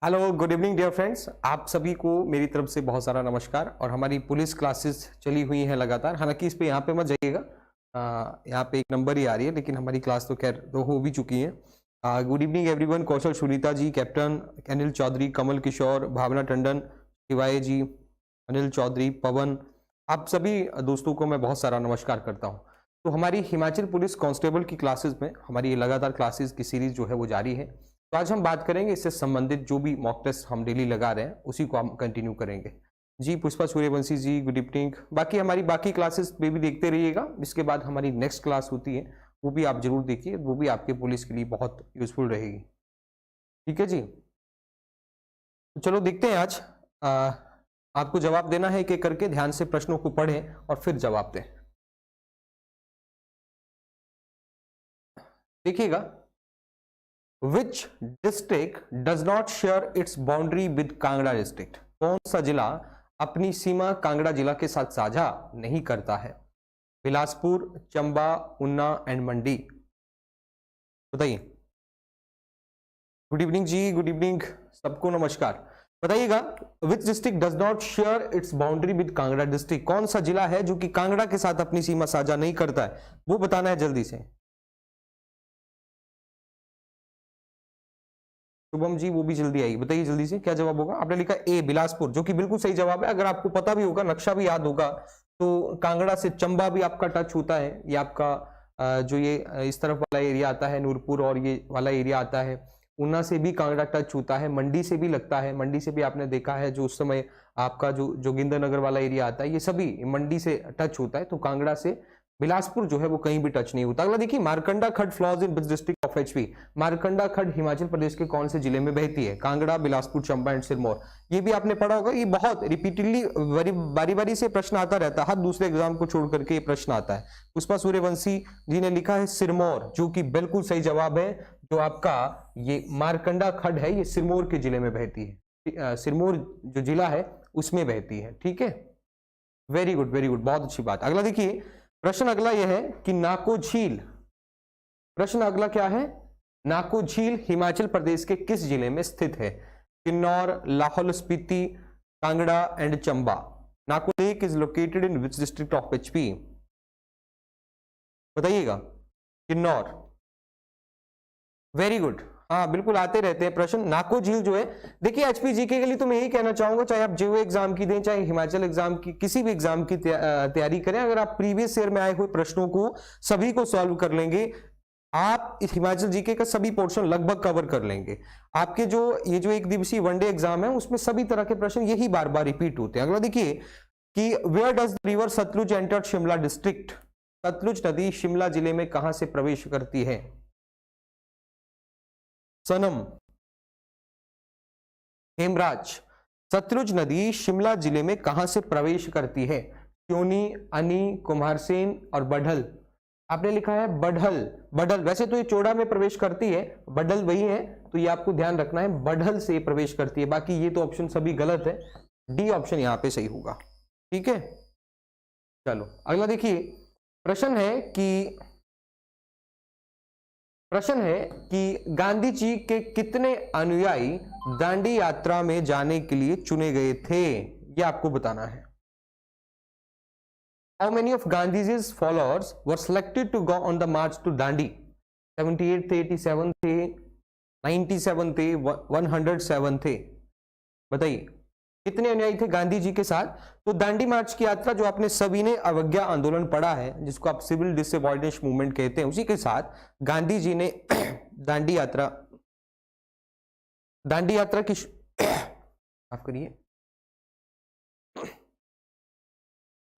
Hello good evening dear friends, आप सभी को मेरी तरफ से बहुत सारा नमस्कार। और हमारी पुलिस क्लासेस चली हुई हैं लगातार। हालांकि इस पे यहाँ पे मत जाइएगा, यहाँ पे एक नंबर ही आ रही है, लेकिन हमारी क्लास तो खैर दो हो भी चुकी है। Good evening everyone. Kaushal Sunita ji, captain Anil Chaudhary, Kamal Kishore, Bhavna Tandon, Shivay ji, Anil Chaudhary, पवन, आप सभी दोस्तों को मैं बहुत सारा नमस्कार करता हूँ। तो हमारी हिमाचल पुलिस कांस्टेबल की क्लासेस में हमारी ये लगातार क्लासेस की सीरीज जो है वो जारी है। तो आज हम बात करेंगे इससे संबंधित जो भी मॉक टेस्ट हम डेली लगा रहे हैं उसी को हम कंटिन्यू करेंगे। जी पुष्पा सूर्यवंशी जी, गुड इवनिंग। बाकी हमारी बाकी क्लासेस में भी देखते रहिएगा। इसके बाद हमारी नेक्स्ट क्लास होती है, वो भी आप जरूर देखिए, वो भी आपके पुलिस के लिए बहुत यूजफुल रहेगी। ठीक है जी, तो चलो देखते हैं। आज आपको जवाब देना है एक एक करके। ध्यान से प्रश्नों को पढ़ें और फिर जवाब दें। देखिएगा, Which district does not share its boundary with Kangra district? कौन सा जिला अपनी सीमा कांगड़ा जिला के साथ साझा नहीं करता है? बिलासपुर, चंबा, ऊना एंड मंडी। बताइए। गुड इवनिंग जी, गुड इवनिंग सबको नमस्कार। बताइएगा, which district does not share its boundary with Kangra district? कौन सा जिला है जो कि कांगड़ा के साथ अपनी सीमा साझा नहीं करता है, वो बताना है जल्दी से। शुभम जी, वो भी जल्दी आएगी, बताइए जल्दी से क्या जवाब होगा। आपने लिखा ए बिलासपुर, जो कि बिल्कुल सही जवाब है। अगर आपको पता भी होगा, नक्शा भी याद होगा, तो कांगड़ा से चंबा भी आपका टच होता है। ये आपका जो ये इस तरफ वाला एरिया आता है, नूरपुर, और ये वाला एरिया आता है। ऊना से भी कांगड़ा टच होता है, मंडी से भी लगता है। मंडी से भी आपने देखा है, जो उस समय आपका जो जोगिंदरनगर वाला एरिया आता है, ये सभी मंडी से टच होता है। तो कांगड़ा से बिलासपुर जो है वो कहीं भी टच नहीं होता। अगला देखिए, मारकंडा खड्ड flaws in which district of HP? Markanda खड्ड हिमाचल प्रदेश के कौन से जिले में बहती है? कांगड़ा, बिलासपुर, चंबा एंड सिरमौर। ये भी आपने पढ़ा होगा, ये बहुत रिपीटेडली बारी बारी से प्रश्न आता रहता है, हर दूसरे एग्जाम को छोड़ करके ये प्रश्न आता है। पुष्पा सूर्यवंशी जी ने लिखा है सिरमौर, जो कि बिल्कुल सही जवाब है। जो आपका ये मारकंडा खड्ड है, ये सिरमौर के जिले में बहती है। सिरमौर जो जिला है उसमें बहती है। ठीक है, वेरी गुड, वेरी गुड, बहुत अच्छी बात। अगला देखिए, प्रश्न अगला यह है कि नाको झील, प्रश्न अगला क्या है? नाको झील हिमाचल प्रदेश के किस जिले में स्थित है? Kinnaur, Lahaul Spiti, Kangra and Chamba. Nako lake is located in which district of HP? बताइएगा। Kinnaur, very good. हाँ बिल्कुल, आते रहते हैं प्रश्न। नाको झील जो है, देखिए एचपी जीके के लिए तो मैं यही कहना चाहूंगा, चाहे आप जेओ एग्जाम की दें, चाहे हिमाचल एग्जाम की, किसी भी एग्जाम की तैयारी करें, अगर आप प्रीवियस ईयर में आए हुए प्रश्नों को सभी को सॉल्व कर लेंगे, आप इस हिमाचल जीके का सभी पोर्शन लगभग कवर कर लेंगे। आपके जो ये जो एक दिवसीय वनडे एग्जाम है, उसमें सभी तरह के प्रश्न यही बार बार रिपीट होते हैं। अगला देखिए कि where does the river Sutlej enter Shimla district? Sutlej नदी शिमला जिले में कहां से प्रवेश करती है? सनम, हेमराज, सतलुज नदी शिमला जिले में कहां से प्रवेश करती है? क्योनी, अनी, कुम्हारसेन और बढ़ल। आपने लिखा है बढ़ल। बढ़ल, वैसे तो ये चोड़ा में प्रवेश करती है, बढ़ल वही है, तो ये आपको ध्यान रखना है, बढ़ल से प्रवेश करती है। बाकी ये तो ऑप्शन सभी गलत है, डी ऑप्शन यहां पे सही होगा। ठीक है, चलो अगला देखिए, प्रश्न है कि गांधी जी के कितने अनुयायी दांडी यात्रा में जाने के लिए चुने गए थे? ये आपको बताना है। How many of Gandhi's followers were selected to go on the march to Dandi? 78 थे, 87 थे, 97 थे, 107 थे। बताइए कितने अनुयायी थे गांधी जी के साथ? तो दांडी मार्च की यात्रा, जो आपने सभी ने अवज्ञा आंदोलन पढ़ा है, जिसको आप सिविल डिसअबॉर्डिनेशन मूवमेंट कहते हैं, उसी के साथ गांधी जी ने दांडी यात्रा की माफ करिए,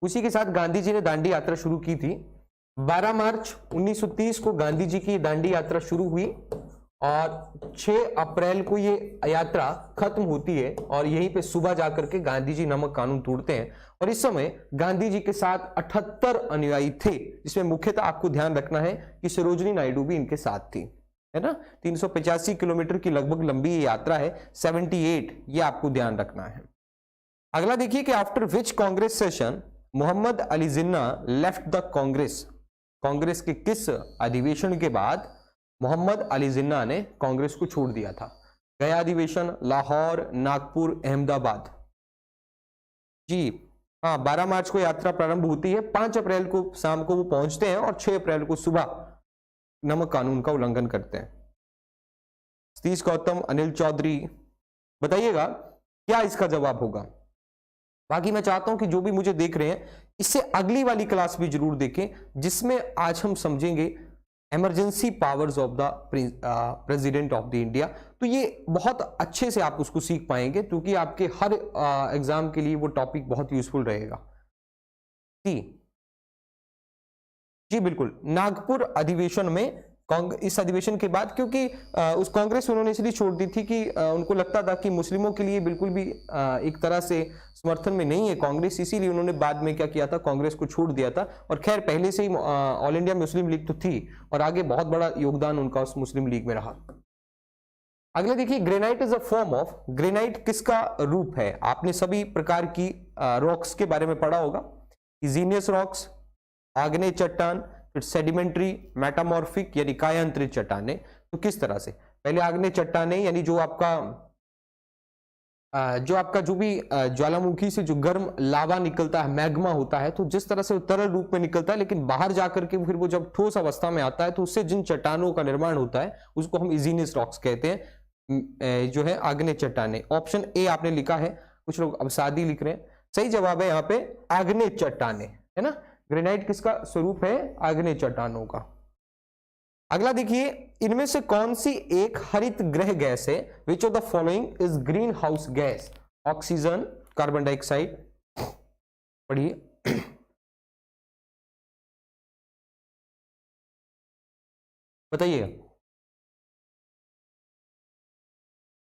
उसी के साथ गांधी जी ने दांडी यात्रा शुरू की थी। 12 मार्च 1930 को गांधी जी की दांडी यात्रा शुरू हुई और 6 अप्रैल को ये यात्रा खत्म होती है। और यहीं पे सुबह जाकर के गांधी जी नमक कानून तोड़ते हैं। और इस समय गांधी जी के साथ 78 अनुयायी थे, जिसमें मुख्यतः आपको ध्यान रखना है कि सरोजिनी नायडू भी इनके साथ थी, है ना। 385 किलोमीटर की लगभग लंबी ये यात्रा है, 78, ये आपको ध्यान रखना है। अगला देखिए कि after which Congress session Mohammad Ali Jinnah left the Congress? Congress के किस अधिवेशन के बाद मोहम्मद अली जिन्ना ने कांग्रेस को छोड़ दिया था? गया अधिवेशन, लाहौर, नागपुर, अहमदाबाद। जी हाँ, 12 मार्च को यात्रा प्रारंभ होती है, 5 अप्रैल को शाम को वो पहुंचते हैं और 6 अप्रैल को सुबह नमक कानून का उल्लंघन करते हैं। सतीश गौतम, अनिल चौधरी, बताइएगा क्या इसका जवाब होगा। बाकी मैं चाहता हूं कि जो भी मुझे देख रहे हैं इससे अगली वाली क्लास भी जरूर देखें, जिसमें आज हम समझेंगे emergency powers of the president of the India. तो ये बहुत अच्छे से आप उसको सीख पाएंगे, क्योंकि आपके हर एग्जाम के लिए वो टॉपिक बहुत यूजफुल रहेगा। जी बिल्कुल, नागपुर अधिवेशन में इस अधिवेशन के बाद, क्योंकि उस कांग्रेस उन्होंने इसलिए छोड़ दी थी कि उनको लगता था कि मुस्लिमों के लिए बिल्कुल भी एक तरह से समर्थन में नहीं है कांग्रेस, इसीलिए उन्होंने बाद में क्या किया था, कांग्रेस को छोड़ दिया था। और खैर पहले से ही ऑल इंडिया मुस्लिम लीग तो थी और आगे बहुत बड़ा योगदान उनका उस मुस्लिम लीग में रहा। अगले देखिए, granite is a form of, granite किसका रूप है। आपने सभी प्रकार की रॉक्स के बारे में पढ़ा होगा, इजीनियस रॉक्स, आग्नेय चट्टान, फिर सेडिमेंट्री, मेटामॉर्फिक यानी कायांतरित चट्टाने। तो किस तरह से, पहले आग्नेय चट्टाने यानी जो आपका जो भी ज्वालामुखी से जो गर्म लावा निकलता है, मैग्मा होता है, तो जिस तरह से वो तरल रूप में निकलता है, लेकिन बाहर जाकर के फिर वो जब ठोस अवस्था में आता है तो उससे जिन चट्टानों का निर्माण होता है उसको हम इजीनियस रॉक्स कहते हैं, जो है आग्नेय चट्टाने। ऑप्शन ए आपने लिखा है, कुछ लोग अवसादी लिख रहे हैं, सही जवाब है यहाँ पे आग्नेय चट्टाने, है ना। ग्रेनाइट किसका स्वरूप है, आग्नेय चट्टानों का। अगला देखिए, इनमें से कौन सी एक हरित गृह गैस है, which of the following is green house gas. Oxygen, carbon dioxide, पढ़िए। बताइए।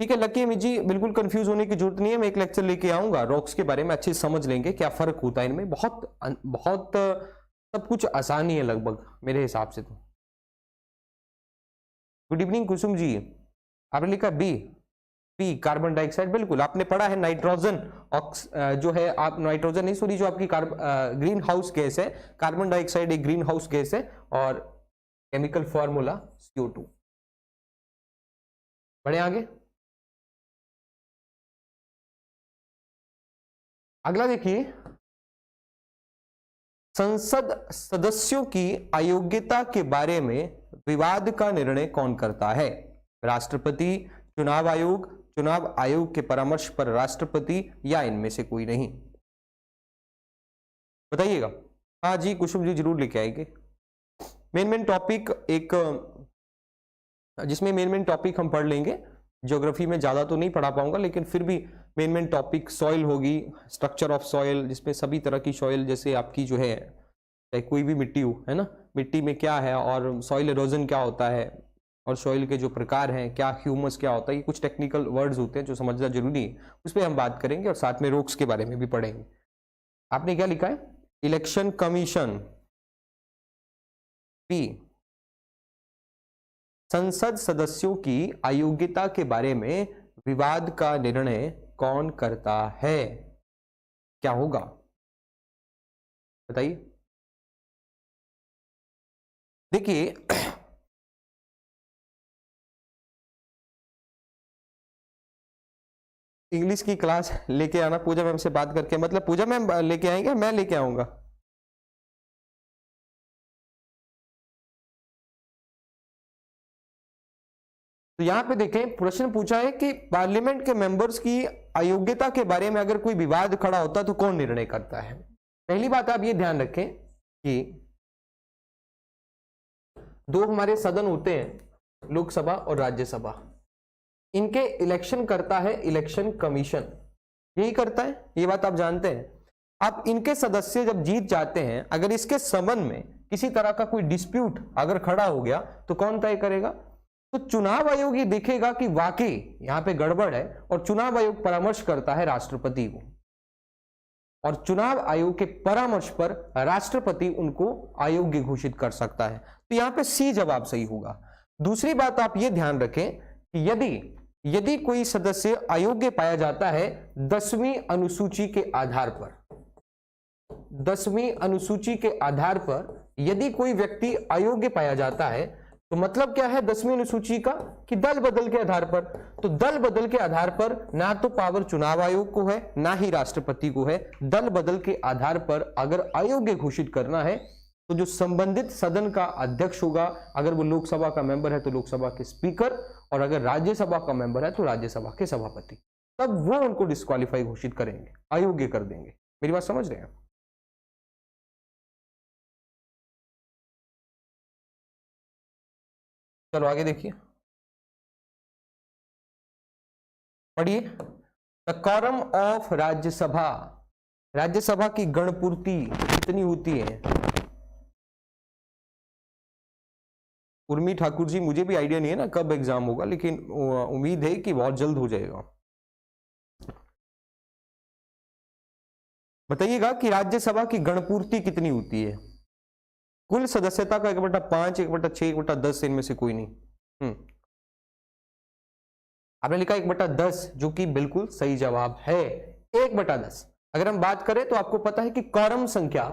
ठीक है लकी अमित जी, बिल्कुल कंफ्यूज होने की जरूरत नहीं है, मैं एक लेक्चर लेके आऊंगा रॉक्स के बारे में, अच्छे से समझ लेंगे क्या फर्क होता है इनमें। बहुत सब कुछ आसानी है लगभग मेरे हिसाब से तो। गुड इवनिंग कुसुम जी, आपने लिखा बी कार्बन डाइऑक्साइड, बिल्कुल आपने पढ़ा है नाइट्रोजन जो है, आप नाइट्रोजन नहीं सॉरी, जो आपकी ग्रीन हाउस गैस है, कार्बन डाइऑक्साइड एक ग्रीन हाउस गैस है और केमिकल फॉर्मूला CO2। बढ़े आगे। अगला देखिए, संसद सदस्यों की अयोग्यता के बारे में विवाद का निर्णय कौन करता है। राष्ट्रपति, चुनाव आयोग, चुनाव आयोग के परामर्श पर राष्ट्रपति, या इनमें से कोई नहीं। बताइएगा। हाँ जी कुसुम जी जरूर लेके आएंगे। मेन टॉपिक एक, जिसमें मेन टॉपिक हम पढ़ लेंगे, ज्योग्राफी में ज्यादा तो नहीं पढ़ा पाऊंगा, लेकिन फिर भी मेन टॉपिक सॉइल होगी, स्ट्रक्चर ऑफ सॉइल, जिसमें सभी तरह की सॉइल, जैसे आपकी जो है चाहे कोई भी मिट्टी हो, है ना, मिट्टी में क्या है और सॉइल एरोजन क्या होता है और सॉइल के जो प्रकार हैं, क्या ह्यूमस क्या होता है, ये कुछ टेक्निकल वर्ड्स होते हैं जो समझना जरूरी है, उस पर हम बात करेंगे और साथ में रोक्स के बारे में भी पढ़ेंगे। आपने क्या लिखा है, इलेक्शन कमीशन, पी, संसद सदस्यों की अयोग्यता के बारे में विवाद का निर्णय कौन करता है, क्या होगा बताइए। देखिए इंग्लिश की क्लास लेके आना, पूजा मैम से बात करके, मतलब पूजा मैम लेके आएंगे, मैं लेके आऊंगा। तो यहां पे देखें, प्रश्न पूछा है कि पार्लियामेंट के मेंबर्स की अयोग्यता के बारे में अगर कोई विवाद खड़ा होता है तो कौन निर्णय करता है। पहली बात आप ये ध्यान रखें कि दो हमारे सदन होते हैं, लोकसभा और राज्यसभा, इनके इलेक्शन करता है इलेक्शन कमीशन, यही करता है, ये बात आप जानते हैं। अब इनके सदस्य जब जीत जाते हैं, अगर इसके संबंध में किसी तरह का कोई डिस्प्यूट अगर खड़ा हो गया तो कौन तय करेगा, तो चुनाव आयोग ये देखेगा कि वाकई यहां पे गड़बड़ है, और चुनाव आयोग परामर्श करता है राष्ट्रपति को, और चुनाव आयोग के परामर्श पर राष्ट्रपति उनको अयोग्य घोषित कर सकता है। तो यहां पे सी जवाब सही होगा। दूसरी बात आप ये ध्यान रखें कि यदि कोई सदस्य अयोग्य पाया जाता है 10वीं अनुसूची के आधार पर, 10वीं अनुसूची के आधार पर यदि कोई व्यक्ति अयोग्य पाया जाता है तो मतलब क्या है 10वीं अनुसूची का कि दल बदल के आधार पर, तो दल बदल के आधार पर ना तो पावर चुनाव आयोग को है ना ही राष्ट्रपति को है। दल बदल के आधार पर अगर अयोग्य घोषित करना है तो जो संबंधित सदन का अध्यक्ष होगा, अगर वो लोकसभा का मेंबर है तो लोकसभा के स्पीकर, और अगर राज्यसभा का मेंबर है तो राज्यसभा के सभापति, तब वो उनको डिस्क्वालीफाई घोषित करेंगे, अयोग्य कर देंगे। मेरी बात समझ रहे हैं? चलो आगे देखिए, पढ़िए। The quorum of Rajya Sabha, Rajya Sabha की गणपूर्ति कितनी होती है? उर्मी ठाकुर जी, मुझे भी आइडिया नहीं है ना कब एग्जाम होगा, लेकिन उम्मीद है कि बहुत जल्द हो जाएगा। बताइएगा कि राज्यसभा की गणपूर्ति कितनी होती है? कुल सदस्यता का 1/5, 1/6, 1/10 इनमें से कोई नहीं। आपने लिखा 1/10, जो कि बिल्कुल सही जवाब है, 1/10। अगर हम बात करें तो आपको पता है कि कॉरम संख्या,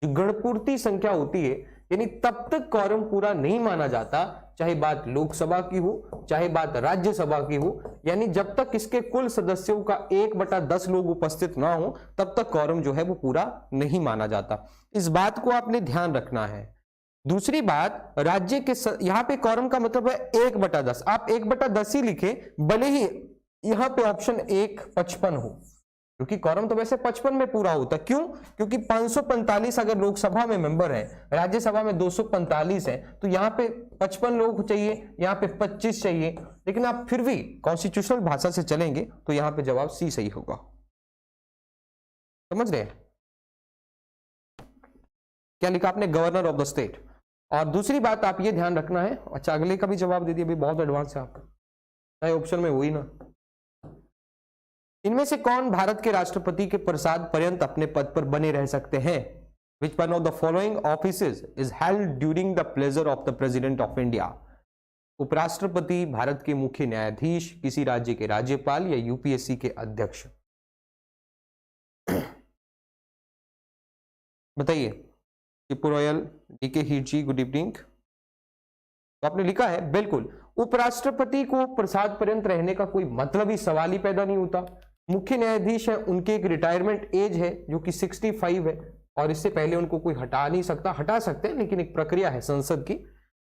जो गणपूर्ति संख्या होती है, यानी तब तक कॉरम पूरा नहीं माना जाता, चाहे बात लोकसभा की हो चाहे बात राज्यसभा की हो, यानी जब तक इसके कुल सदस्यों का 1/10 लोग उपस्थित ना हो तब तक कॉरम जो है वो पूरा नहीं माना जाता। इस बात को आपने ध्यान रखना है। दूसरी बात, राज्य के यहां पे कॉरम का मतलब है 1/10, आप 1/10 ही लिखे, भले ही यहां पे ऑप्शन 1 55 हो, क्योंकि कॉरम तो वैसे 55 में पूरा होता है। क्यों? क्योंकि 545 अगर लोकसभा में मेंबर है, राज्यसभा में 245 है, तो यहाँ पे 55 लोग चाहिए, यहाँ पे 25 चाहिए, लेकिन आप फिर भी कॉन्स्टिट्यूशनल भाषा से चलेंगे तो यहाँ पे जवाब सी सही होगा। समझ रहे हैं? क्या लिखा आपने? Governor of the state. और दूसरी बात आप ये ध्यान रखना है, अच्छा अगले का भी जवाब दे दिया, अभी बहुत एडवांस है आपका, नए ऑप्शन में हुई ना। इनमें से कौन भारत के राष्ट्रपति के प्रसाद पर्यंत अपने पद पर बने रह सकते हैं? Which one of the following offices is held during the pleasure of the President of India? उपराष्ट्रपति, भारत के मुख्य न्यायाधीश, किसी राज्य के राज्यपाल या यूपीएससी के अध्यक्ष? बताइए। टिपू रॉयल, डीके हीर जी, गुड इवनिंग। तो आपने लिखा है बिल्कुल, उपराष्ट्रपति को प्रसाद पर्यंत रहने का कोई मतलब ही सवाल ही पैदा नहीं होता। मुख्य न्यायाधीश है, उनके एक रिटायरमेंट एज है जो कि 65 है, और इससे पहले उनको कोई हटा नहीं सकता। हटा सकते हैं लेकिन एक प्रक्रिया है संसद की।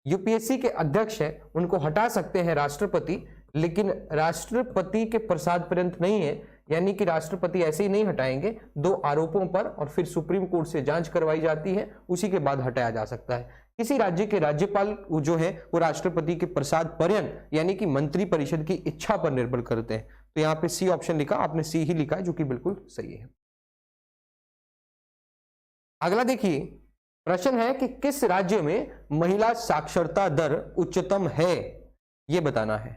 यूपीएससी के अध्यक्ष है, उनको हटा सकते हैं राष्ट्रपति, लेकिन राष्ट्रपति के प्रसाद पर्यंत नहीं है, यानी कि राष्ट्रपति ऐसे ही नहीं हटाएंगे, 2 आरोपों पर, और फिर सुप्रीम कोर्ट से जांच करवाई जाती है, उसी के बाद हटाया जा सकता है। किसी राज्य के राज्यपाल जो है वो राष्ट्रपति के प्रसाद पर्यंत यानी कि मंत्री परिषद की इच्छा पर निर्भर करते हैं। तो यहाँ पे सी ऑप्शन लिखा, आपने सी ही लिखा है, जो कि बिल्कुल सही है। अगला देखिए, प्रश्न है कि किस राज्य में महिला साक्षरता दर उच्चतम है, यह बताना है।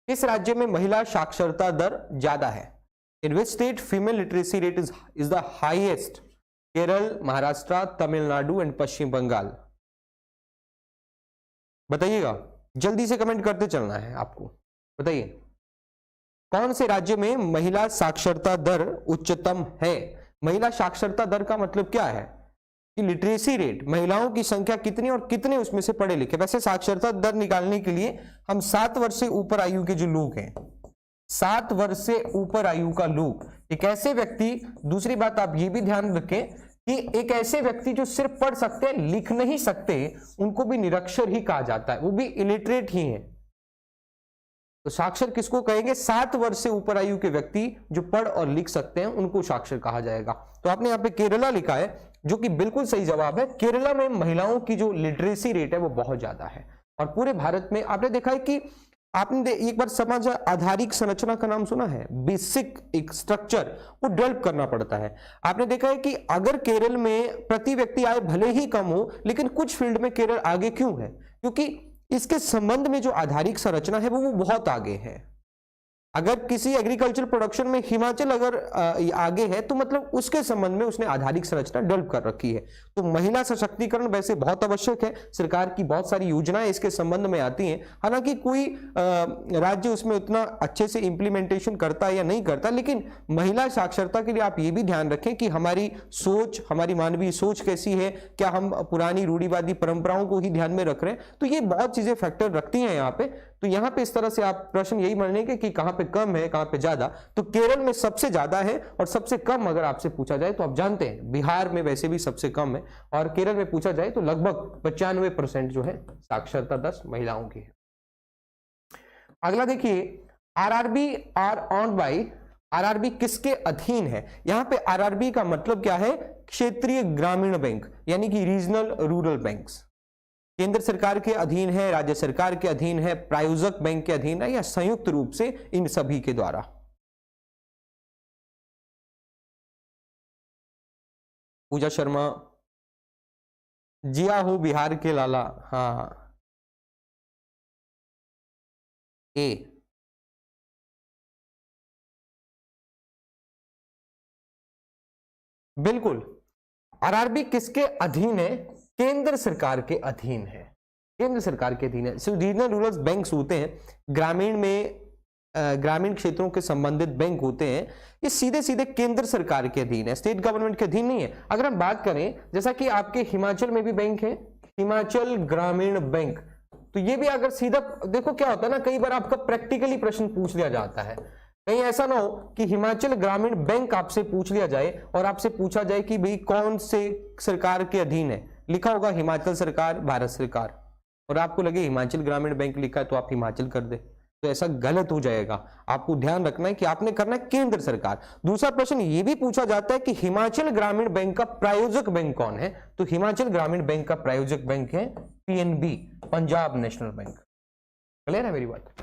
किस राज्य में महिला साक्षरता दर ज्यादा है? In which state female literacy rate is the highest? Kerala, Maharashtra, Tamil Nadu and Paschim Bangal. बताइएगा, जल्दी से कमेंट करते चलना है आपको। बताइए कौन से राज्य में महिला साक्षरता दर उच्चतम है? महिला साक्षरता दर का मतलब क्या है कि लिटरेसी रेट, महिलाओं की संख्या कितनी और कितने उसमें से पढ़े लिखे। वैसे साक्षरता दर निकालने के लिए हम 7 वर्ष से ऊपर आयु के जो लोग हैं, 7 वर्ष से ऊपर आयु का लोग, एक ऐसे व्यक्ति, दूसरी बात आप ये भी ध्यान रखें कि एक ऐसे व्यक्ति जो सिर्फ पढ़ सकते हैं, लिख नहीं सकते, उनको भी निरक्षर ही कहा जाता है, वो भी इलिटरेट ही है। तो साक्षर किसको कहेंगे? 7 वर्ष से ऊपर आयु के व्यक्ति जो पढ़ और लिख सकते हैं उनको साक्षर कहा जाएगा। तो आपने यहाँ पे केरला लिखा है, जो कि बिल्कुल सही जवाब है। केरला में महिलाओं की जो लिटरेसी रेट है वो बहुत ज्यादा है, और पूरे भारत में आपने देखा है कि आपने एक बार समाज आधारिक संरचना का नाम सुना है, बेसिक एक स्ट्रक्चर वो डेवलप करना पड़ता है। आपने देखा है कि अगर केरल में प्रति व्यक्ति आय भले ही कम हो, लेकिन कुछ फील्ड में केरल आगे क्यों है? क्योंकि इसके संबंध में जो आधारिक संरचना है वो बहुत आगे है। अगर किसी एग्रीकल्चर प्रोडक्शन में हिमाचल अगर आगे है तो मतलब उसके संबंध में उसने आधारिक संरचना डेवलप कर रखी है। तो महिला सशक्तिकरण वैसे बहुत आवश्यक है, सरकार की बहुत सारी योजनाएं इसके संबंध में आती हैं। हालांकि कोई राज्य उसमें उतना अच्छे से इंप्लीमेंटेशन करता है या नहीं करता, लेकिन महिला साक्षरता के लिए आप ये भी ध्यान रखें कि हमारी सोच, हमारी मानवीय सोच कैसी है, क्या हम पुरानी रूढ़िवादी परंपराओं को ही ध्यान में रख रहे हैं, तो ये बहुत चीजें फैक्टर रखती हैं यहाँ पे। तो यहाँ पे इस तरह से आप प्रश्न यही मानेंगे कि कहाँ पे कम है कहाँ पे ज्यादा, तो केरल में सबसे ज्यादा है और सबसे कम अगर आपसे पूछा जाए तो आप जानते हैं बिहार में वैसे भी सबसे कम है, और केरल में पूछा जाए तो लगभग 95% जो है साक्षरता दर महिलाओं की है। अगला देखिए, RRB are owned by, RRB किसके अधीन है? यहां पे आरआरबी का मतलब क्या है? क्षेत्रीय ग्रामीण बैंक यानी कि रीजनल रूरल बैंक्स। केंद्र सरकार के अधीन है, राज्य सरकार के अधीन है, प्रायोजक बैंक के अधीन है, या संयुक्त रूप से इन सभी के द्वारा। पूजा शर्मा, जिया हो बिहार के लाला, हाँ ए। बिल्कुल, आरआरबी किसके अधीन है? केंद्र सरकार के अधीन है, केंद्र सरकार के अधीन है। रीजनल रूरल बैंक्स होते हैं, ग्रामीण में ग्रामीण क्षेत्रों के संबंधित बैंक होते हैं, ये सीधे सीधे केंद्र सरकार के अधीन है, स्टेट गवर्नमेंट के अधीन नहीं है। अगर हम बात करें जैसा कि आपके हिमाचल में भी बैंक है, हिमाचल ग्रामीण बैंक, तो ये भी अगर सीधा देखो क्या होता है ना, कई बार आपका प्रैक्टिकली प्रश्न पूछ लिया जाता है, कहीं ऐसा ना हो कि हिमाचल ग्रामीण बैंक आपसे पूछ लिया जाए और आपसे पूछा जाए कि भाई कौन से सरकार के अधीन है, लिखा होगा हिमाचल सरकार, भारत सरकार, और आपको लगे हिमाचल ग्रामीण बैंक लिखा है तो आप हिमाचल कर दे, तो ऐसा गलत हो जाएगा। आपको ध्यान रखना है कि आपने करना है केंद्र सरकार। दूसरा प्रश्न ये भी पूछा जाता है कि हिमाचल ग्रामीण बैंक का प्रायोजक बैंक कौन है? तो हिमाचल ग्रामीण बैंक का प्रायोजक बैंक है PNB, Punjab national bank. Clear है मेरी बात?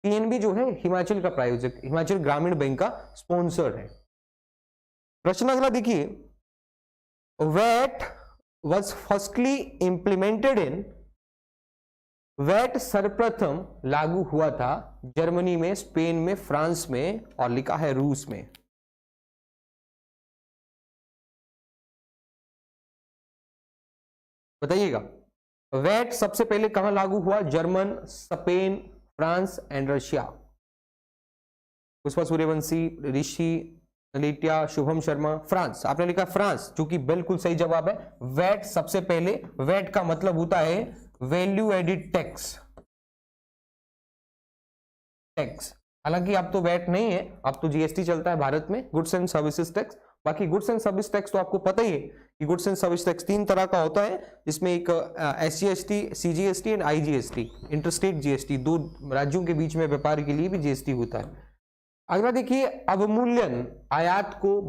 पीएनबी जो है हिमाचल का प्रायोजक, हिमाचल ग्रामीण बैंक का स्पॉन्सर है। प्रश्न अगला देखिए, VAT was firstly implemented in, VAT सर्वप्रथम लागू हुआ था जर्मनी में, स्पेन में, फ्रांस में, और लिखा है रूस में। बताइएगा, वैट सबसे पहले कहां लागू हुआ? German, Spain, France and Russia. Pushpa Suryavanshi, Rishi Lytia, Shubham Sharma, France. आपने लिखा फ्रांस, जो कि बिल्कुल सही जवाब है। वैट सबसे पहले, वैट का मतलब होता है वैल्यू एडिड टैक्स, टैक्स। हालांकि अब तो वैट नहीं है, अब तो जीएसटी चलता है भारत में, गुड्स एंड सर्विसेज टैक्स। बाकी गुड्स एंड सर्विस टैक्स तो आपको पता ही है कि गुड्स एंड सर्विस टैक्स 3 तरह का होता है, जिसमें एक SGST, CGST and IGST, interstate GST, 2 राज्यों के बीच में व्यापार के लिए भी जीएसटी होता है। अगला देखिए, अवमूल्यन आयात को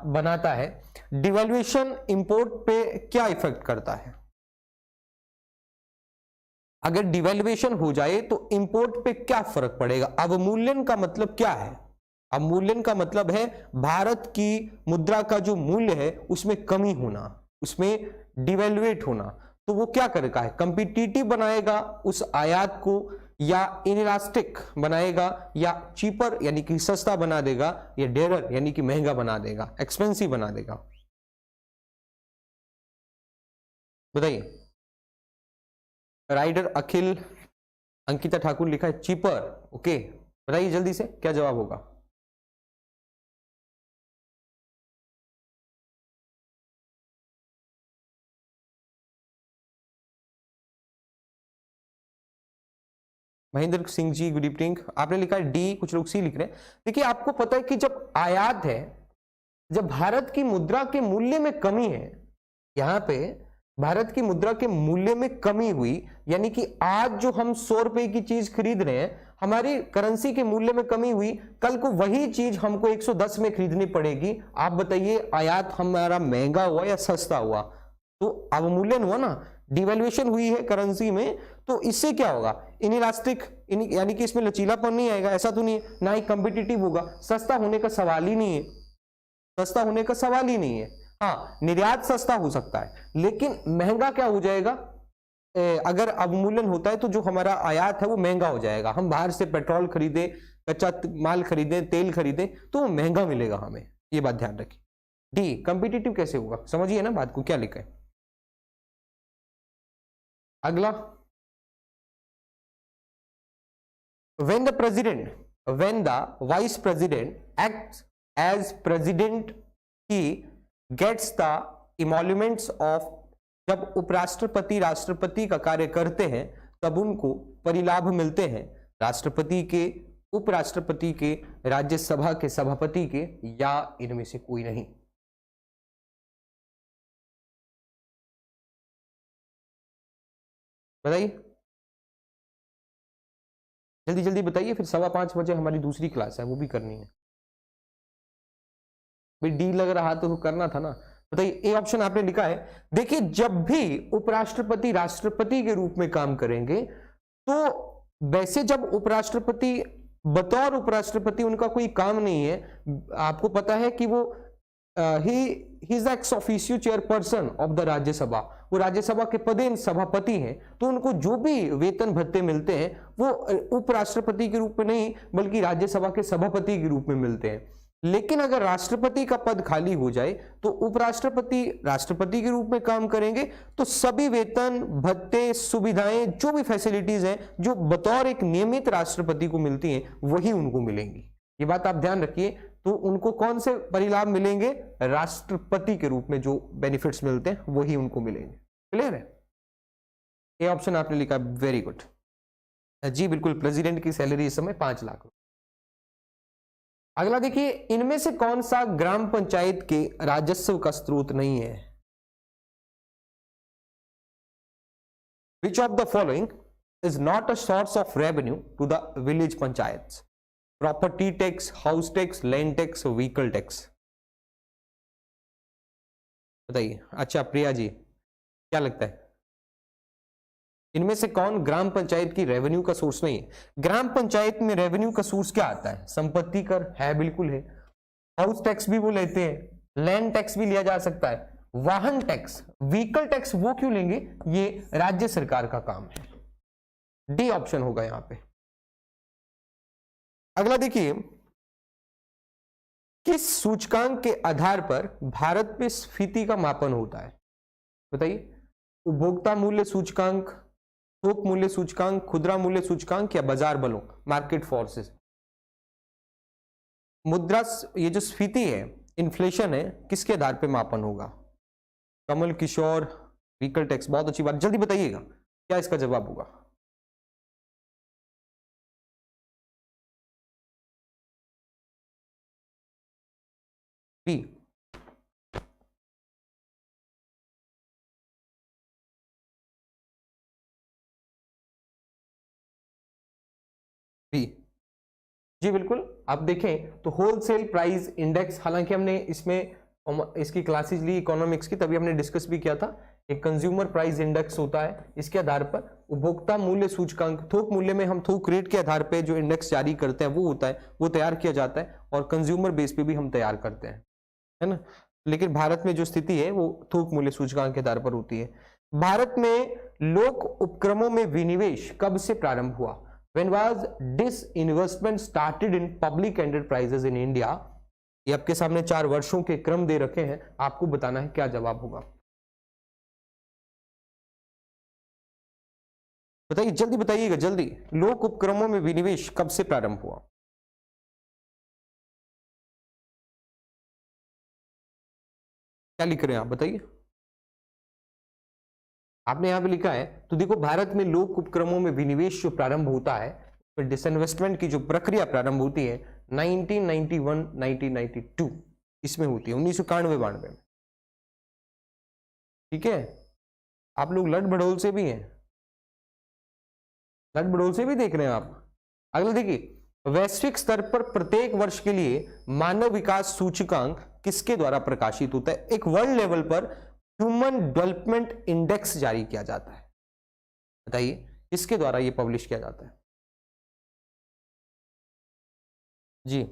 बनाता है, डिवैल्यूएशन इंपोर्ट पे क्या इफेक्ट करता है? अगर डिवैल्यूएशन हो जाए तो इंपोर्ट पे क्या फर्क पड़ेगा? अवमूल्यन का मतलब क्या है? अवमूल्यन का मतलब है भारत की मुद्रा का जो मूल्य है उसमें कमी होना, उसमें डिवैल्यूएट होना। तो वो क्या करेगा? है कंपिटिटिव बनाएगा उस आयात को, या इनइलास्टिक बनाएगा, या चीपर यानी कि सस्ता बना देगा, या डेरर यानी कि महंगा बना देगा, एक्सपेंसिव बना देगा। बताइए। राइडर अखिल, अंकिता ठाकुर लिखा है चीपर। ओके, बताइए जल्दी से क्या जवाब होगा? Mahendra Singh ji good evening. आपने लिखा है डी, कुछ लोग सी लिख रहे हैं। देखिए, आपको पता है कि जब आयात है, जब भारत की मुद्रा के मूल्य में कमी है, यहां पे भारत की मुद्रा के मूल्य में कमी हुई, यानी कि आज जो हम 100 रुपए की चीज खरीद रहे हैं, हमारी करेंसी के मूल्य में कमी हुई, कल को वही चीज हमको 110 में खरीदनी पड़ेगी। आप बताइए, आयात हमारा महंगा हुआ या सस्ता हुआ? तो अवमूल्यन हुआ ना, डिवैल्यूएशन हुई है करेंसी में, तो इससे क्या होगा? इनइलास्टिक, यानी कि इसमें लचीलापन नहीं आएगा, ऐसा तो नहीं है, ना ही कॉम्पिटिटिव होगा, सस्ता होने का सवाल ही नहीं है, सस्ता होने का सवाल ही नहीं है। हाँ, निर्यात सस्ता हो सकता है, लेकिन महंगा क्या हो जाएगा? अगर अवमूल्यन होता है तो जो हमारा आयात है वो महंगा हो जाएगा। हम बाहर से पेट्रोल खरीदे कच्चा माल खरीदें, तेल खरीदें, तो वो महंगा मिलेगा हमें, ये बात ध्यान रखिए। डी, कंपिटिटिव कैसे होगा, समझिए ना बात को, क्या लिखा है। अगला, when the vice president acts as president, he gets the emoluments of, जब उपराष्ट्रपति राष्ट्रपति का कार्य करते हैं तब उनको परिलाभ मिलते हैं राष्ट्रपति के, उपराष्ट्रपति के, राज्यसभा के सभापति के, या इनमें से कोई नहीं। बताइए, जल्दी जल्दी बताइए, फिर 5:15 बजे हमारी दूसरी क्लास है, वो भी करनी है। भाई डी लग रहा तो करना था ना। बताइए, ए ऑप्शन आपने लिखा है। देखिए, जब भी उपराष्ट्रपति राष्ट्रपति के रूप में काम करेंगे, तो वैसे जब उपराष्ट्रपति बतौर उपराष्ट्रपति उनका कोई काम नहीं है, आपको पता है कि वो he is ex officio chairperson of the Rajya Sabha, वो राज्यसभा के पदेन सभापति हैं, तो उनको जो भी वेतन भत्ते मिलते हैं वो उपराष्ट्रपति के रूप में नहीं बल्कि राज्यसभा के सभापति के रूप में मिलते हैं। लेकिन अगर राष्ट्रपति का पद खाली हो जाए तो उपराष्ट्रपति राष्ट्रपति के रूप में काम करेंगे, तो सभी वेतन भत्ते सुविधाएं जो भी फैसिलिटीज हैं जो बतौर एक नियमित राष्ट्रपति को मिलती हैं वही उनको मिलेंगी। ये बात आप ध्यान रखिए। तो उनको कौन से परिलाभ मिलेंगे, राष्ट्रपति के रूप में जो बेनिफिट्स मिलते हैं वही उनको मिलेंगे। क्लियर है? ये ऑप्शन आपने लिखा, वेरी गुड जी, बिल्कुल। प्रेसिडेंट की सैलरी इस समय 5 लाख। अगला देखिए, इनमें से कौन सा ग्राम पंचायत के राजस्व का स्रोत नहीं है? Which of the following is not a source of revenue to the village panchayats? Property tax, house tax, land tax, vehicle tax. बताइए। अच्छा प्रिया जी, क्या लगता है इनमें से कौन ग्राम पंचायत की रेवेन्यू का सोर्स नहीं है? ग्राम पंचायत में रेवेन्यू का सोर्स क्या आता है? संपत्ति कर है, बिल्कुल है। हाउस टैक्स भी वो लेते हैं, लैंड टैक्स भी लिया जा सकता है, वाहन टैक्स, व्हीकल टैक्स वो क्यों लेंगे? ये राज्य सरकार का काम है। डी ऑप्शन होगा यहां पे। अगला देखिए, किस सूचकांक के आधार पर भारत में स्फीति का मापन होता है? बताइए। उपभोक्ता मूल्य सूचकांक, थोक मूल्य सूचकांक, खुदरा मूल्य सूचकांक, या बाजार बलों, मार्केट फोर्सेस? मुद्रा, ये जो स्फीति है, इन्फ्लेशन है, किसके आधार पे मापन होगा? कमल किशोर, व्हीकल टैक्स, बहुत अच्छी बात। जल्दी बताइएगा क्या इसका जवाब होगा। बी। बी जी बिल्कुल। आप देखें तो होलसेल प्राइस इंडेक्स, हालांकि हमने इसमें इसकी क्लासेस ली इकोनॉमिक्स की, तभी हमने डिस्कस भी किया था। एक कंज्यूमर प्राइस इंडेक्स होता है, इसके आधार पर उपभोक्ता मूल्य सूचकांक, थोक मूल्य में हम थोक रेट के आधार पर जो इंडेक्स जारी करते हैं वो होता है, वो तैयार किया जाता है, और कंज्यूमर बेस पे भी हम तैयार करते हैं, है ना। लेकिन भारत में जो स्थिति है वो थोक मूल्य सूचकांक के आधार पर होती है। भारत में लोक उपक्रमों में विनिवेश कब से प्रारंभ हुआ? When was disinvestment started in public enterprises in India? ये आपके सामने 4 वर्षों के क्रम दे रखे हैं, आपको बताना है क्या जवाब होगा। बताइए, जल्दी बताइएगा, जल्दी। लोक उपक्रमों में विनिवेश कब से प्रारंभ हुआ? क्या लिख रहे हैं आप, बताइए। आपने यहां पे लिखा है, तो देखो, भारत में लोक उपक्रमों में विनिवेश जो प्रारंभ होता है, फिर डिसइन्वेस्टमेंट की जो प्रक्रिया प्रारंभ होती है 1991 1992 इसमें होती है, 1991-92 में। ठीक है, आप लोग लट भड़ोल से भी हैं, लट भड़ोल से भी देख रहे हैं आप। अगला देखिए, वैश्विक स्तर पर प्रत्येक वर्ष के लिए मानव विकास सूचकांक किसके द्वारा प्रकाशित होता है? एक वर्ल्ड लेवल पर ह्यूमन डेवलपमेंट इंडेक्स जारी किया जाता है, बताइए किसके द्वारा यह पब्लिश किया जाता है? जी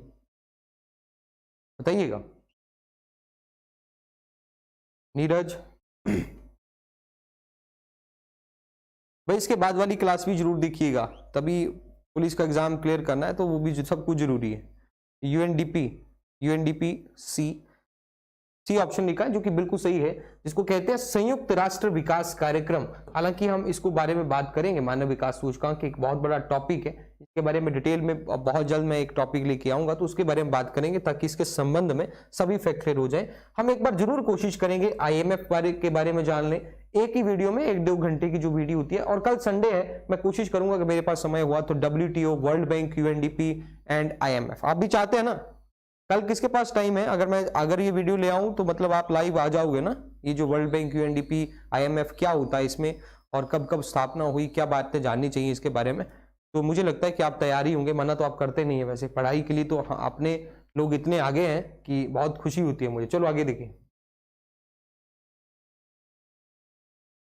बताइएगा नीरज। भाई इसके बाद वाली क्लास भी जरूर देखिएगा, तभी पुलिस का एग्जाम क्लियर करना है तो वो भी सब कुछ जरूरी है। यूएनडीपी सी ऑप्शन लिखा है जो कि बिल्कुल सही है, जिसको कहते हैं संयुक्त राष्ट्र विकास कार्यक्रम। हालांकि हम इसको बारे में बात करेंगे, मानव विकास सूचकांक एक बहुत बड़ा टॉपिक है, इसके बारे में डिटेल में बहुत जल्द मैं एक टॉपिक लेके आऊंगा तो उसके बारे में बात करेंगे ताकि इसके संबंध में सभी फैक्ट क्लियर हो जाए। हम एक बार जरूर कोशिश करेंगे IMF के बारे में जान लें, एक ही वीडियो में 1-2 घंटे की जो वीडियो होती है। और कल संडे है, मैं कोशिश करूंगा कि मेरे पास समय हुआ तो WTO, world bank, UNDP and IMF। आप भी चाहते हैं ना? कल किसके पास टाइम है? अगर ये वीडियो ले आऊं तो मतलब आप लाइव आ जाओगे ना? ये जो वर्ल्ड बैंक, UNDP, IMF क्या होता है इसमें और कब कब स्थापना हुई, क्या बातें जाननी चाहिए इसके बारे में, तो मुझे लगता है कि आप तैयारी होंगे, मना तो आप करते नहीं है वैसे पढ़ाई के लिए, तो अपने लोग इतने आगे हैं कि बहुत खुशी होती है मुझे। चलो आगे देखिए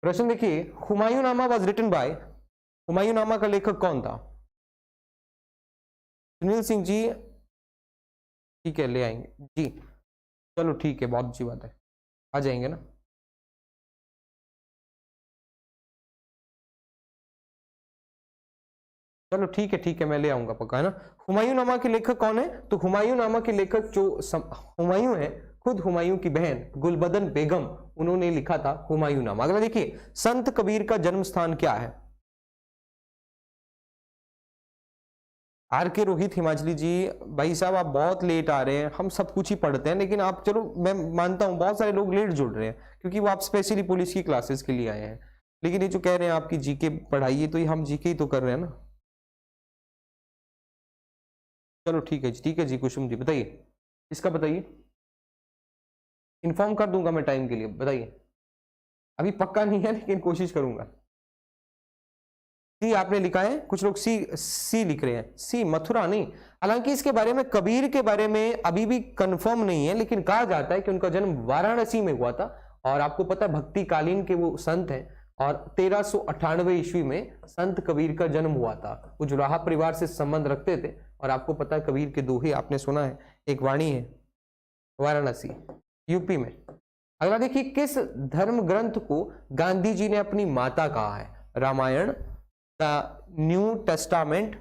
प्रश्न देखिए, हुमायूंनामा वाज रिटन बाय, हुमायूंनामा का लेखक कौन था? सुनील सिंह जी, ठीक है ले आएंगे जी, चलो ठीक है, बहुत अच्छी बात है, आ जाएंगे ना। चलो ठीक है मैं ले आऊंगा पक्का, है ना। हुमायूंनामा के लेखक कौन है? तो हुमायूंनामा के लेखक जो हुमायूं है, खुद हुमायूं की बहन गुलबदन बेगम, उन्होंने लिखा था हुमायूंनामा। अगला देखिए, संत कबीर का जन्म स्थान क्या है? RK रोहित हिमाचली जी, भाई साहब आप बहुत लेट आ रहे हैं, हम सब कुछ ही पढ़ते हैं लेकिन आप, चलो मैं मानता हूं बहुत सारे लोग लेट जुड़ रहे हैं क्योंकि वो आप स्पेशली पुलिस की क्लासेस के लिए आए हैं, लेकिन ये जो कह रहे हैं आपकी जीके पढ़ाइए, तो ये हम जीके ही तो कर रहे हैं ना। चलो ठीक है जी, कुसुम जी बताइए, इसका बताइए, इन्फॉर्म कर दूंगा मैं टाइम के लिए, बताइए। अभी पक्का नहीं है लेकिन कोशिश करूंगा। सी आपने लिखा है, कुछ लोग सी लिख रहे हैं, सी मथुरा नहीं। हालांकि इसके बारे में, कबीर के बारे में अभी भी कंफर्म नहीं है, लेकिन कहा जाता है कि उनका जन्म वाराणसी में हुआ था। और आपको पता है भक्ति कालीन के वो संत हैं, और 1398 ईस्वी में संत कबीर का जन्म हुआ था। वो जुलाहा परिवार से संबंध रखते थे, और आपको पता है कबीर के दोहे आपने सुना है, एक वाणी है वाराणसी यूपी में। अगला देखिए, किस धर्म ग्रंथ को गांधी जी ने अपनी माता कहा है? Ramayan, the new testament,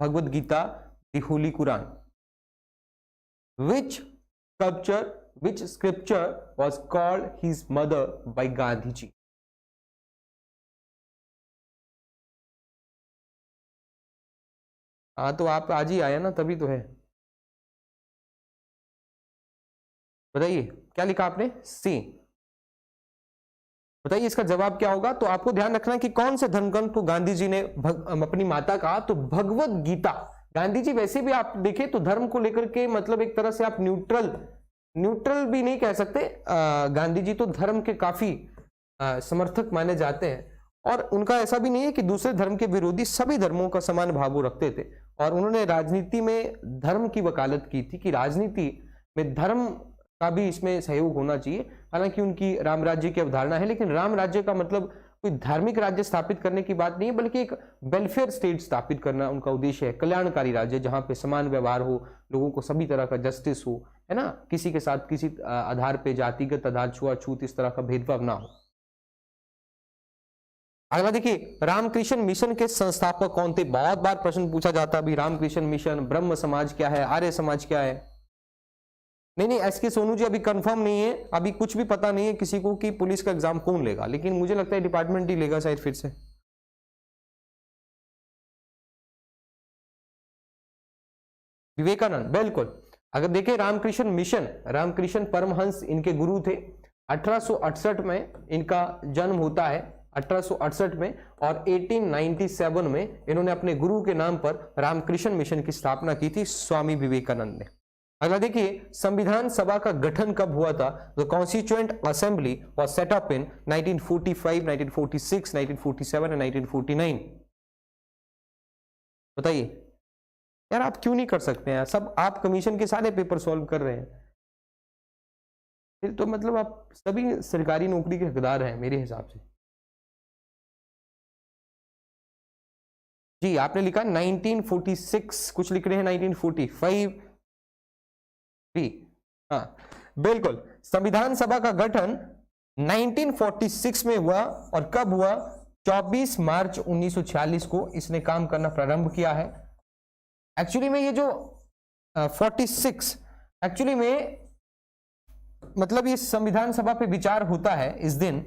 Bhagavad Gita, the holy Quran. Which scripture was called his mother by Gandhi ji? हाँ तो आप आज ही आए ना, तभी तो है। बताइए क्या लिखा आपने? सी। बताइए इसका जवाब क्या होगा? तो आपको ध्यान रखना कि कौन से धर्मग्रंथ को गांधी जी ने अपनी माता कहा, तो भगवत गीता। गांधी जी वैसे भी आप देखें तो धर्म को लेकर के, मतलब एक तरह से आप न्यूट्रल भी नहीं कह सकते, गांधी जी तो धर्म के काफी समर्थक माने जाते हैं, और उनका ऐसा भी नहीं है कि दूसरे धर्म के विरोधी, सभी धर्मों का समान भाव वो रखते थे। और उन्होंने राजनीति में धर्म की वकालत की थी कि राजनीति में धर्म का भी इसमें सहयोग होना चाहिए। हालांकि उनकी राम राज्य की अवधारणा है, लेकिन राम राज्य का मतलब कोई धार्मिक राज्य स्थापित करने की बात नहीं है, बल्कि एक वेलफेयर स्टेट स्थापित करना उनका उद्देश्य है, कल्याणकारी राज्य जहां पे समान व्यवहार हो, लोगों को सभी तरह का जस्टिस हो, है ना, किसी के साथ किसी आधार पे, जातिगत आधार, छुआछूत, इस तरह का भेदभाव ना हो। अगला देखिए, रामकृष्ण मिशन के संस्थापक कौन थे? बहुत बार प्रश्न पूछा जाता है अभी, रामकृष्ण मिशन, ब्रह्म समाज क्या है, आर्य समाज क्या है? नहीं, SK सोनू जी अभी कंफर्म नहीं है, अभी कुछ भी पता नहीं है किसी को कि पुलिस का एग्जाम कौन लेगा, लेकिन मुझे लगता है डिपार्टमेंट ही लेगा शायद फिर से। विवेकानंद, बिल्कुल। अगर देखें रामकृष्ण मिशन, रामकृष्ण परमहंस इनके गुरु थे। 1868 में इनका जन्म होता है, 1868 में, और 1897 में इन्होंने अपने गुरु के नाम पर रामकृष्ण मिशन की स्थापना की थी, स्वामी विवेकानंद ने। अगला देखिए, संविधान सभा का गठन कब हुआ था? The constituent assembly was set up in 1945, 1946, 1947 and 1949। बताइए यार, आप क्यों नहीं कर सकते हैं? सब आप कमीशन के सारे पेपर सॉल्व कर रहे हैं, फिर तो मतलब आप सभी सरकारी नौकरी के हकदार हैं मेरे हिसाब से। जी आपने लिखा 1946, कुछ लिख रहे हैं 1945 भी। हाँ बिल्कुल, संविधान सभा का गठन 1946 में हुआ, और कब हुआ? 24 मार्च 1946 को इसने काम करना प्रारंभ किया है। एक्चुअली में ये जो 46 एक्चुअली में मतलब ये संविधान सभा पे विचार होता है इस दिन,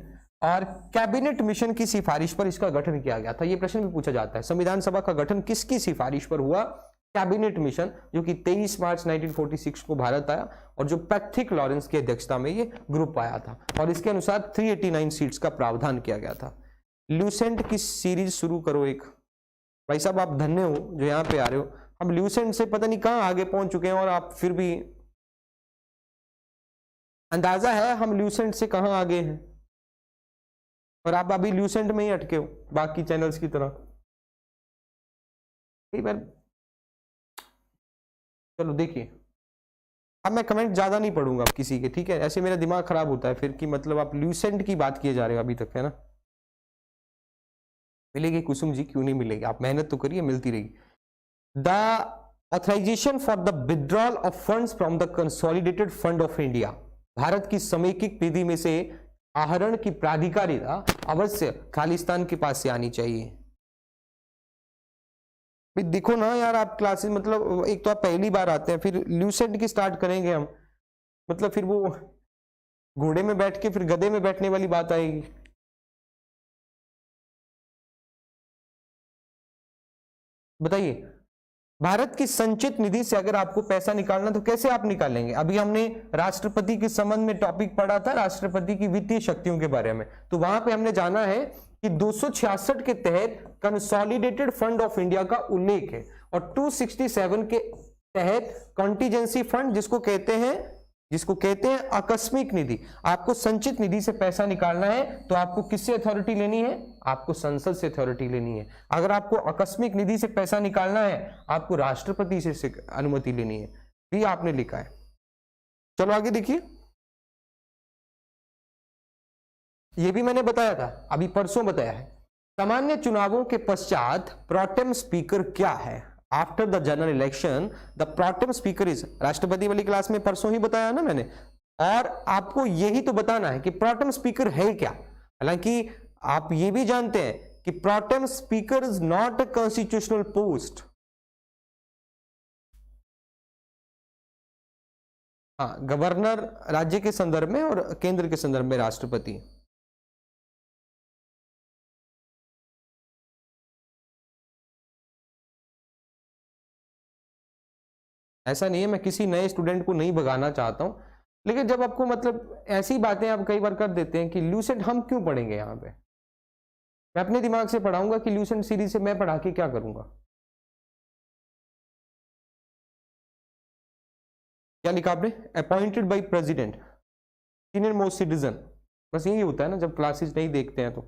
और कैबिनेट मिशन की सिफारिश पर इसका गठन किया गया था। ये प्रश्न भी पूछा जाता है, संविधान सभा का गठन किसकी सिफारिश पर हुआ? कैबिनेट मिशन, जो कि 23 मार्च 1946 को भारत आया और जो पैट्रिक लॉरेंस की अध्यक्षता में ये ग्रुप आया था, और इसके अनुसार 389 सीट्स का प्रावधान किया गया था। ल्यूसेंट की सीरीज शुरू करो एक। भाई साहब आप धन्य हो जो यहाँ पे आ रहे हो, हम ल्यूसेंट से पता नहीं कहां आगे पहुंच चुके हैं और आप फिर भी अंदाजा है हम ल्यूसेंट से कहां आगे हैं, और आप अभी ल्यूसेंट में ही अटके हो बाकी चैनल्स की तरह। कई बार चलो देखिए, अब मैं कमेंट ज्यादा नहीं पढ़ूंगा किसी के, ठीक है? ऐसे मेरा दिमाग खराब होता है फिर कि मतलब आप ल्यूसेंट की बात किए जा रहे हो अभी तक, है ना? मिलेगी कुसुम जी, क्यों नहीं मिलेगी? आप मेहनत तो करिए, मिलती रहेगी। The authorization for the withdrawal of funds from the consolidated fund of India, Bharat की समेकित निधि में से आहरण की प्राधिकारिता अवश्य खालिस्तान के पास से आनी चाहिए। देखो ना यार, आप क्लासेस मतलब एक तो आप पहली बार आते हैं, फिर ल्यूसेंट की स्टार्ट करेंगे हम, मतलब फिर वो घोड़े में बैठ के फिर गधे में बैठने वाली बात आएगी। बताइए, भारत की संचित निधि से अगर आपको पैसा निकालना तो कैसे आप निकालेंगे? अभी हमने राष्ट्रपति के संबंध में टॉपिक पढ़ा था, राष्ट्रपति की वित्तीय शक्तियों के बारे में, तो वहां पे हमने जाना है कि 266 के तहत कंसोलिडेटेड फंड ऑफ इंडिया का उल्लेख है, और 267 के तहत कॉन्टीजेंसी फंड, जिसको कहते हैं आकस्मिक निधि। आपको संचित निधि से पैसा निकालना है तो आपको किससे अथॉरिटी लेनी है? आपको संसद से अथॉरिटी लेनी है। अगर आपको आकस्मिक निधि से पैसा निकालना है आपको राष्ट्रपति से अनुमति लेनी है। ये आपने लिखा है। चलो आगे देखिए, ये भी मैंने बताया था, अभी परसों बताया है। सामान्य चुनावों के पश्चात प्रोटेम स्पीकर क्या है? After the general election the pro tem speaker is, राष्ट्रपति वाली क्लास में परसों ही बताया ना मैंने, और आपको यही तो बताना है कि प्रोटेम स्पीकर है क्या। हालांकि आप ये भी जानते हैं कि pro tem speaker is not a constitutional post. हाँ, गवर्नर राज्य के संदर्भ में और केंद्र के संदर्भ में राष्ट्रपति। ऐसा नहीं है, मैं किसी नए स्टूडेंट को नहीं भगाना चाहता हूं, लेकिन जब आपको मतलब ऐसी बातें आप कई बार कर देते हैं कि ल्यूसेंट हम क्यों पढ़ेंगे यहाँ पे, मैं अपने दिमाग से पढ़ाऊंगा कि ल्यूसेंट सीरीज से मैं पढ़ा के क्या करूंगा? क्या लिखा आपने? Appointed by president, senior most citizen, बस यही होता है ना जब क्लासेस नहीं देखते हैं तो।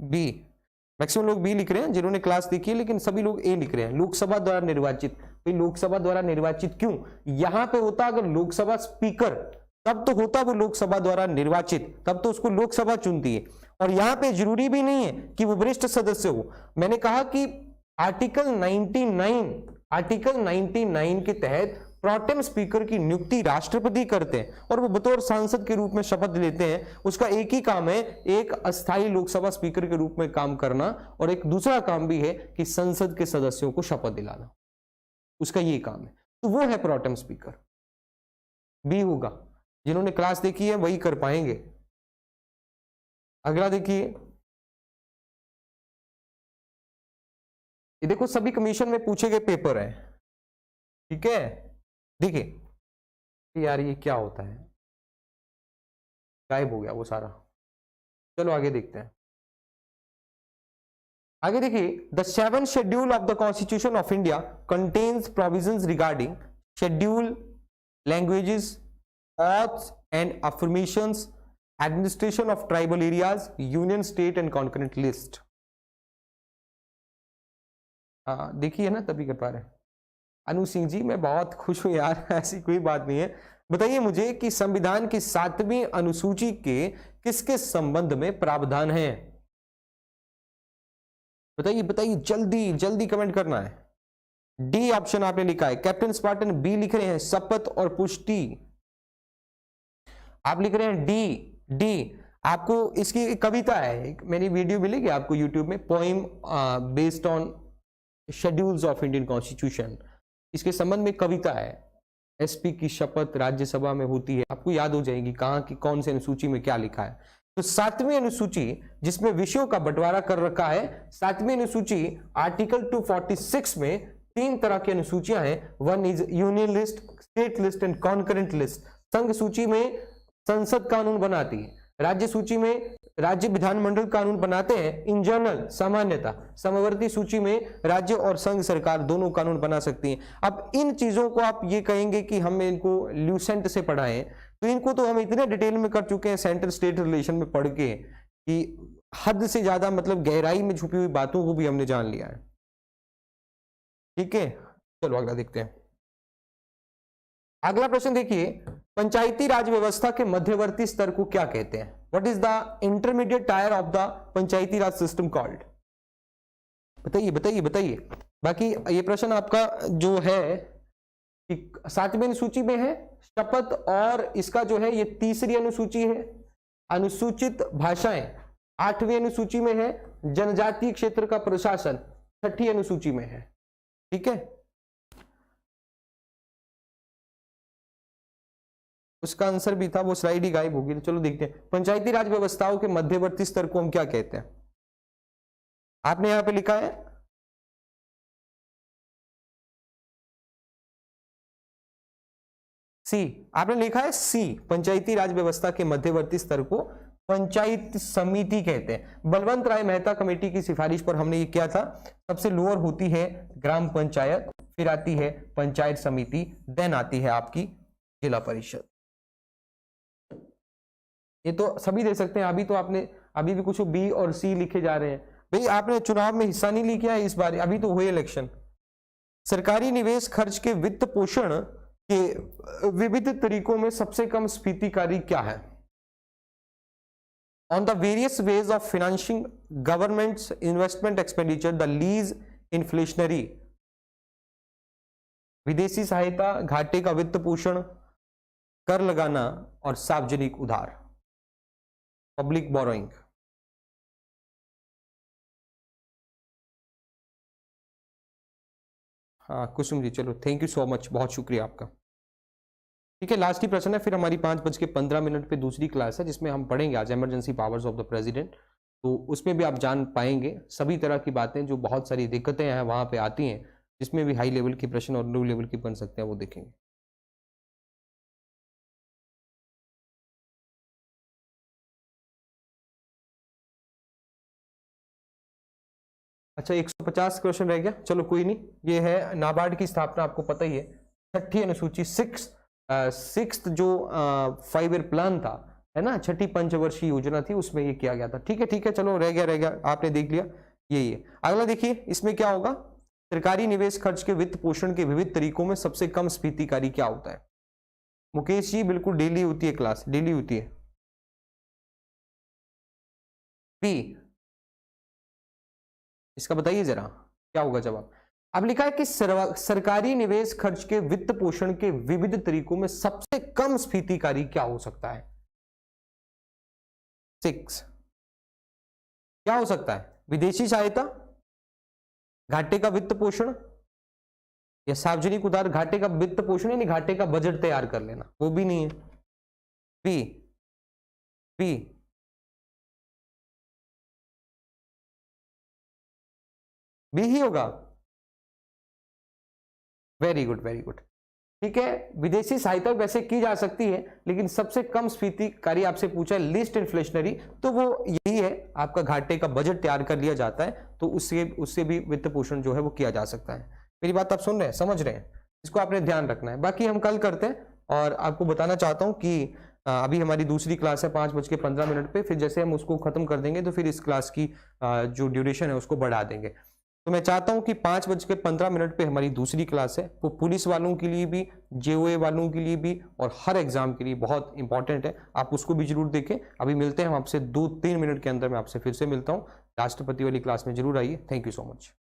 बी, मैक्सिमम लोग बी लिख रहे हैं जिन्होंने क्लास देखी है, लेकिन सभी लोग ए लिख रहे हैं। लोकसभा द्वारा निर्वाचित, भाई लोकसभा द्वारा निर्वाचित क्यों? यहां पे होता अगर लोकसभा स्पीकर तब तो होता वो लोकसभा द्वारा निर्वाचित, तब तो उसको लोकसभा चुनती है, और यहां पे जरूरी भी नहीं है कि वो वरिष्ठ सदस्य हो। मैंने कहा कि आर्टिकल 99 के तहत प्रोटेम स्पीकर की नियुक्ति राष्ट्रपति करते हैं और वो बतौर सांसद के रूप में शपथ लेते हैं। उसका एक ही काम है, एक अस्थायी लोकसभा स्पीकर के रूप में काम करना, और एक दूसरा काम भी है कि संसद के सदस्यों को शपथ दिलाना, उसका ये काम है। तो वो है प्रोटेम स्पीकर। बी होगा, जिन्होंने क्लास देखी है वही कर पाएंगे। अगला देखिए, ये देखो सभी कमीशन में पूछे गए पेपर है, ठीक है? देखिए यार ये क्या होता है, गायब हो गया वो सारा। चलो आगे देखते हैं। आगे देखिए, the 7th schedule of the constitution of India contains provisions regarding schedule languages, oaths and affirmations, administration of tribal areas, union state and concurrent list। देखिए ना, तभी कर पा रहे हैं। अनु सिंह जी मैं बहुत खुश हूं यार, ऐसी कोई बात नहीं है। बताइए मुझे कि संविधान की 7वीं अनुसूची के किसके संबंध में प्रावधान है? बताइए बताइए, जल्दी जल्दी कमेंट करना है। डी ऑप्शन आपने लिखा है, कैप्टन स्पार्टन। बी लिख रहे हैं शपथ और पुष्टि, आप लिख रहे हैं डी। आपको इसकी कविता है, मेरी वीडियो मिलेगी आपको यूट्यूब में, poem based on schedules of Indian constitution, इसके संबंध में कविता है। एसपी की शपथ राज्यसभा में होती है, आपको याद हो जाएगी कहाँ की कौन सी अनुसूची में क्या लिखा है। तो 7वीं अनुसूची जिसमें विषयों का बंटवारा कर रखा है, 7वीं अनुसूची आर्टिकल 246 में 3 तरह की अनुसूचियां हैं। One is union list, state list and concurrent list. संघ सूची में संसद कानून बनाती है, राज्य सूची में राज्य विधानमंडल कानून बनाते हैं इन जनरल सामान्यता, समवर्ती सूची में राज्य और संघ सरकार दोनों कानून बना सकती हैं। अब इन चीजों को आप ये कहेंगे कि हम इनको ल्यूसेंट से पढ़ाएं, तो इनको तो हम इतने डिटेल में कर चुके हैं सेंट्रल स्टेट रिलेशन में पढ़ के कि हद से ज्यादा मतलब गहराई में छुपी हुई बातों को भी हमने जान लिया है। ठीक है, चलो अगला देखते हैं। अगला प्रश्न देखिए, पंचायती राज व्यवस्था के मध्यवर्ती स्तर को क्या कहते हैं? What is the intermediate tyre of the Panchayati Raj system called? बताइए बताइए बताइए। बाकी ये प्रश्न आपका जो है 7वीं अनुसूची में है शपथ, और इसका जो है ये 3री अनुसूची है। अनुसूचित भाषाएं 8वीं अनुसूची में है। जनजातीय क्षेत्र का प्रशासन 6ठी अनुसूची में है। ठीक है, उसका आंसर भी था, वो स्लाइड ही गायब होगी। तो चलो देखते हैं, पंचायती राज व्यवस्थाओं के मध्यवर्ती स्तर को हम क्या कहते हैं? आपने यहां पे लिखा है सी, आपने लिखा है सी, पंचायती राज व्यवस्था के मध्यवर्ती स्तर को पंचायत समिति कहते हैं। बलवंत राय मेहता कमेटी की सिफारिश पर हमने ये किया था। सबसे लोअर होती है ग्राम पंचायत, फिर आती है पंचायत समिति, देन आती है आपकी जिला परिषद। ये तो सभी दे सकते हैं। अभी तो आपने अभी भी कुछ बी और सी लिखे जा रहे हैं। भाई आपने चुनाव में हिस्सा नहीं लिया है इस बार, अभी तो हुए इलेक्शन। सरकारी निवेश खर्च के वित्त पोषण के विविध तरीकों में सबसे कम स्फीतिकारी क्या है? On the various ways of financing governments investment expenditure, the lease inflationary, विदेशी सहायता, घाटे का वित्त पोषण, कर लगाना और सार्वजनिक उधार, पब्लिक बोरोइंग। हाँ कुसुम जी, चलो थैंक यू सो मच, बहुत शुक्रिया आपका। ठीक है, लास्ट ही प्रश्न है, फिर हमारी 5:15 पे दूसरी क्लास है जिसमें हम पढ़ेंगे आज emergency powers of the president. तो उसमें भी आप जान पाएंगे सभी तरह की बातें, जो बहुत सारी दिक्कतें हैं वहां पे आती हैं, जिसमें भी हाई लेवल के प्रश्न और लो लेवल के बन सकते हैं, वो देखेंगे। अच्छा 150 क्वेश्चन रह गया, चलो कोई नहीं। ये है नाबार्ड की स्थापना, आपको पता ही है। 6ठी अनुसूची, सिक्स्थ जो 5 ईयर प्लान था, है ना, 6ठी पंचवर्षीय योजना थी, उसमें ये किया गया था। ठीक है चलो, रह गया, आपने देख लिया। ये अगला देखिए, इसमें क्या होगा? सरकारी निवेश खर्च के वित्त पोषण के विविध तरीकों में सबसे कम स्फीतिकारी क्या होता है? मुकेश जी बिल्कुल डेली होती है क्लास, डेली होती है। बी, इसका बताइए जरा क्या होगा जवाब। अब लिखा है कि सरकारी निवेश खर्च के वित्त पोषण के विविध तरीकों में सबसे कम स्फीतिकारी क्या हो सकता है? 6 क्या हो सकता है? विदेशी सहायता, घाटे का वित्त पोषण, या सार्वजनिक उधार। घाटे का वित्त पोषण यानी घाटे का बजट तैयार कर लेना, वो भी नहीं है। बी, बी, बी ही होगा। Very good very good. ठीक है, विदेशी सहायता वैसे की जा सकती है, लेकिन सबसे कम स्फीतिकारी आपसे पूछा है लिस्ट इन्फ्लेशनरी, तो वो यही है, आपका घाटे का बजट तैयार कर लिया जाता है, तो उससे भी वित्त पोषण जो है वो किया जा सकता है। मेरी बात आप सुन रहे हैं, समझ रहे हैं? इसको आपने ध्यान रखना है। बाकी हम कल करते हैं, और आपको बताना चाहता हूं कि अभी हमारी दूसरी क्लास है 5:15 पे, फिर जैसे हम उसको खत्म कर देंगे तो फिर इस क्लास की जो ड्यूरेशन है उसको बढ़ा देंगे। तो मैं चाहता हूं कि 5:15 पे हमारी दूसरी क्लास है, वो पुलिस वालों के लिए भी, जेओए वालों के लिए भी, और हर एग्जाम के लिए बहुत इंपॉर्टेंट है। आप उसको भी जरूर देखें। अभी मिलते हैं हम आपसे 2-3 मिनट के अंदर, मैं आपसे फिर से मिलता हूं। राष्ट्रपति वाली क्लास में जरूर आइए। Thank you so much.